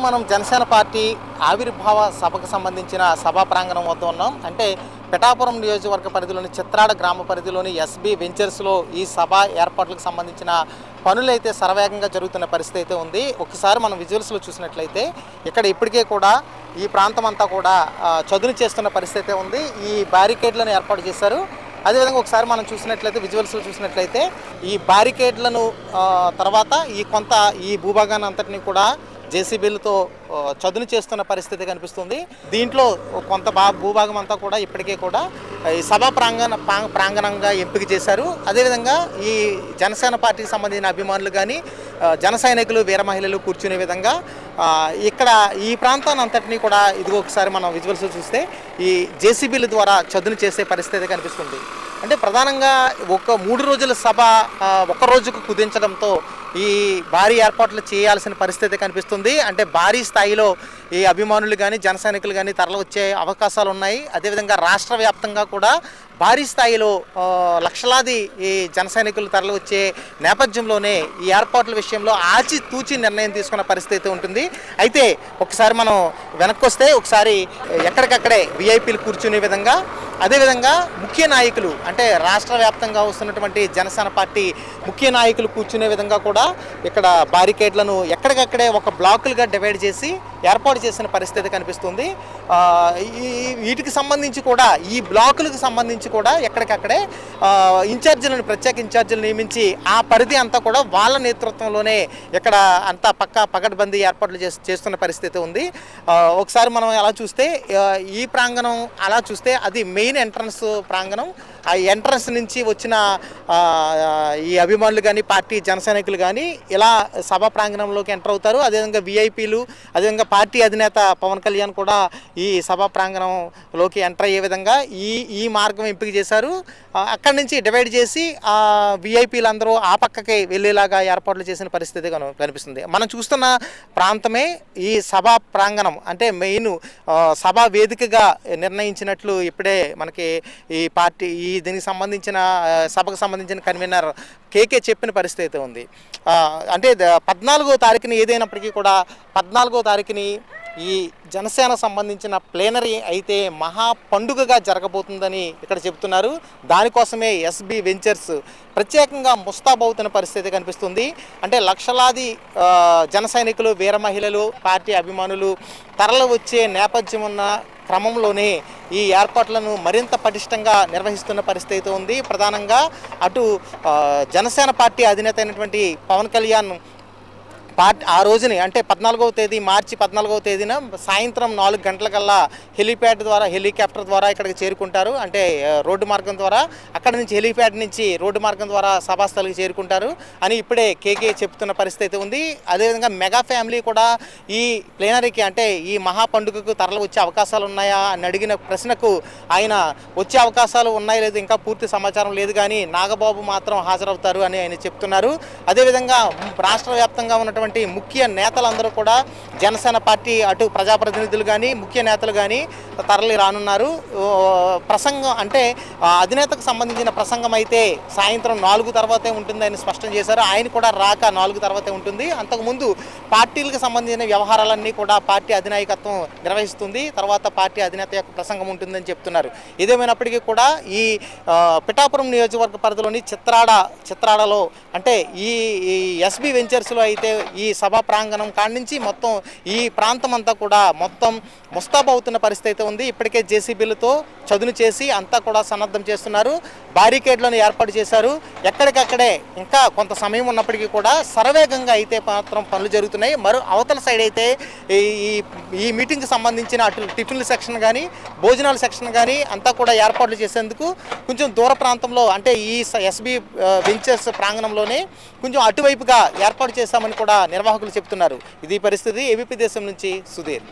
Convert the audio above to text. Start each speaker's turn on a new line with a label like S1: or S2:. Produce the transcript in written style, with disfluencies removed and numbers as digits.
S1: మనం జనసేన పార్టీ ఆవిర్భావ సభకు సంబంధించిన సభా ప్రాంగణం వద్ద ఉన్నాం. అంటే పిఠాపురం నియోజకవర్గ పరిధిలోని చిత్రాడ గ్రామ పరిధిలోని ఎస్బీ వెంచర్స్లో ఈ సభ ఏర్పాట్లకు సంబంధించిన పనులైతే శరవేగంగా జరుగుతున్న పరిస్థితి అయితే ఉంది. ఒకసారి మనం విజువల్స్లో చూసినట్లయితే ఇక్కడ ఇప్పటికే కూడా ఈ ప్రాంతం అంతా కూడా చదును చేస్తున్న పరిస్థితి అయితే ఉంది. ఈ బ్యారికేడ్లను ఏర్పాటు చేశారు. అదేవిధంగా ఒకసారి మనం చూసినట్లయితే విజువల్స్లో చూసినట్లయితే ఈ బ్యారికేడ్లను తర్వాత ఈ భూభాగాన్ని అంతటినీ కూడా జేసీబీలతో చదును చేస్తున్న పరిస్థితి కనిపిస్తుంది. దీంట్లో కొంత భూభాగం అంతా కూడా ఇప్పటికే కూడా ఈ సభా ప్రాంగణంగా ఎంపిక చేశారు. అదేవిధంగా ఈ జనసేన పార్టీకి సంబంధించిన అభిమానులు కానీ జన సైనికులు వీర మహిళలు కూర్చునే విధంగా ఇక్కడ ఈ ప్రాంతాన్ని అంతటినీ కూడా ఇదిగో ఒకసారి మనం విజువల్స్ చూస్తే ఈ జేసీబీల ద్వారా చదును చేసే పరిస్థితి కనిపిస్తుంది. అంటే ప్రధానంగా 3 రోజుల సభ ఒక రోజుకు కుదించడంతో ఈ భారీ ఏర్పాట్లు చేయాల్సిన పరిస్థితి కనిపిస్తుంది. అంటే భారీ స్థాయిలో ఈ అభిమానులు కానీ జన సైనికులు కానీ తరలి వచ్చే అవకాశాలు ఉన్నాయి. అదేవిధంగా రాష్ట్ర వ్యాప్తంగా కూడా భారీ స్థాయిలో లక్షలాది ఈ జన సైనికులు తరలి వచ్చే నేపథ్యంలోనే ఈ ఏర్పాట్ల విషయంలో ఆచితూచి నిర్ణయం తీసుకున్న పరిస్థితి ఉంటుంది. అయితే ఒకసారి మనం వెనక్కి వస్తే ఒకసారి ఎక్కడికక్కడే విఐపీలు కూర్చునే విధంగా, అదేవిధంగా ముఖ్య నాయకులు అంటే రాష్ట్ర వ్యాప్తంగా వస్తున్నటువంటి జనసేన పార్టీ ముఖ్య నాయకులు కూర్చునే విధంగా కూడా ఇక్కడ బారికేడ్లను ఎక్కడికక్కడే ఒక బ్లాకులుగా డివైడ్ చేసి ఏర్పాటు చేసిన పరిస్థితి కనిపిస్తుంది. వీటికి సంబంధించి కూడా ఈ బ్లాకులకు సంబంధించి కూడా ఎక్కడికక్కడే ప్రత్యేక ఇన్ఛార్జీలను నియమించి ఆ పరిధి అంతా కూడా వాళ్ళ నేతృత్వంలోనే ఇక్కడ అంతా పకడ్బందీ ఏర్పాట్లు చేస్తున్న పరిస్థితి ఉంది. ఒకసారి మనం అలా చూస్తే ఈ ప్రాంగణం అలా చూస్తే అది మెయిన్ ఎంట్రన్స్ ప్రాంగణం. ఆ ఎంట్రన్స్ నుంచి వచ్చిన ఈ అభిమానులు కానీ పార్టీ జన సైనికులు కానీ ఇలా సభా ప్రాంగణంలోకి ఎంటర్ అవుతారు. అదేవిధంగా విఐపీలు, అదేవిధంగా పార్టీ అధినేత పవన్ కళ్యాణ్ కూడా ఈ సభా ప్రాంగణంలోకి ఎంటర్ అయ్యే విధంగా ఈ మార్గం ఎంపిక చేశారు. అక్కడి నుంచి డివైడ్ చేసి విఐపీలు అందరూ ఆ పక్కకి వెళ్ళేలాగా ఏర్పాట్లు చేసిన పరిస్థితి కనిపిస్తుంది. మనం చూస్తున్న ప్రాంతమే ఈ సభా ప్రాంగణం. అంటే మెయిన్ సభా వేదికగా నిర్ణయించినట్లు ఇప్పుడే మనకి ఈ పార్టీ దీనికి సంబంధించిన సభకు సంబంధించిన కన్వీనర్ కేకే చెప్పిన పరిస్థితి ఉంది. అంటే 14వ తారీఖుని ఏదైనప్పటికీ కూడా 14వ తారీఖుని ఈ జనసేన సంబంధించిన ప్లేనరీ అయితే మహా పండుగగా జరగబోతుందని ఇక్కడ చెబుతున్నారు. దానికోసమే ఎస్బీ వెంచర్స్ ప్రత్యేకంగా ముస్తాబవుతున్న పరిస్థితి కనిపిస్తుంది. అంటే లక్షలాది జన సైనికులు వీర మహిళలు పార్టీ అభిమానులు తరలి వచ్చే నేపథ్యం ఉన్న క్రమంలోనే ఈ ఏర్పాట్లను మరింత పటిష్టంగా నిర్వహిస్తున్న పరిస్థితి ఉంది. ప్రధానంగా అటు జనసేన పార్టీ అధినేత అయినటువంటి పవన్ కళ్యాణ్ ఆ రోజుని అంటే మార్చి 14వ తేదీన సాయంత్రం 4 గంటలకల్లా హెలికాప్టర్ ద్వారా ఇక్కడికి చేరుకుంటారు. అంటే రోడ్డు మార్గం ద్వారా అక్కడి నుంచి హెలిప్యాడ్ నుంచి రోడ్డు మార్గం ద్వారా సభాస్థలికి చేరుకుంటారు అని ఇప్పుడే కేకే చెప్తున్న పరిస్థితి ఉంది. అదేవిధంగా మెగా ఫ్యామిలీ కూడా ఈ ప్లేనరీకి అంటే ఈ మహా పండుగకు తరలి వచ్చే అవకాశాలు ఉన్నాయా అని అడిగిన ప్రశ్నకు ఆయన వచ్చే అవకాశాలు ఉన్నాయో లేదు ఇంకా పూర్తి సమాచారం లేదు, కానీ నాగబాబు మాత్రం హాజరవుతారు అని ఆయన చెప్తున్నారు. అదేవిధంగా రాష్ట్ర వ్యాప్తంగా ఉన్నటువంటి ముఖ్య నేతలందరూ కూడా జనసేన పార్టీ అటు ప్రజాప్రతినిధులు కానీ ముఖ్య నేతలు కానీ తరలి రానున్నారు. ప్రసంగం అంటే అధినేతకు సంబంధించిన ప్రసంగం అయితే సాయంత్రం 4 తర్వాతే ఉంటుందని స్పష్టం చేశారు. ఆయన కూడా రాక 4 తర్వాతే ఉంటుంది. అంతకుముందు పార్టీలకు సంబంధించిన వ్యవహారాలన్నీ కూడా పార్టీ అధినాయకత్వం నిర్వహిస్తుంది. తర్వాత పార్టీ అధినేత యొక్క ప్రసంగం ఉంటుందని చెప్తున్నారు. ఏదేమైనప్పటికీ కూడా ఈ పిఠాపురం నియోజకవర్గ పరిధిలోని చిత్రాడలో అంటే ఈ ఎస్బీ వెంచర్స్లో అయితే ఈ సభా ప్రాంగణం కాడి నుంచి మొత్తం ఈ ప్రాంతం అంతా కూడా మొత్తం ముస్తాబవుతున్న పరిస్థితి ఉంది. ఇప్పటికే జేసీబీలతో చదును చేసి అంతా కూడా సన్నద్ధం చేస్తున్నారు. బారికేడ్లను ఏర్పాటు చేశారు. ఎక్కడికక్కడే ఇంకా కొంత సమయం ఉన్నప్పటికీ కూడా శరవేగంగా అయితే మాత్రం పనులు జరుగుతున్నాయి. అవతల సైడ్ అయితే ఈ మీటింగ్కి సంబంధించిన అటు టిఫిన్ల సెక్షన్ కానీ భోజనాల సెక్షన్ కానీ అంతా కూడా ఏర్పాట్లు చేసేందుకు కొంచెం దూర ప్రాంతంలో అంటే ఈ ఎస్బీ వెంచర్స్ ప్రాంగణంలోనే కొంచెం అటువైపుగా ఏర్పాటు చేశామని కూడా నిర్వాహకులు చెప్తున్నారు. ఇది పరిస్థితి. ఏబీపీ దేశం నుంచి సుధీర్.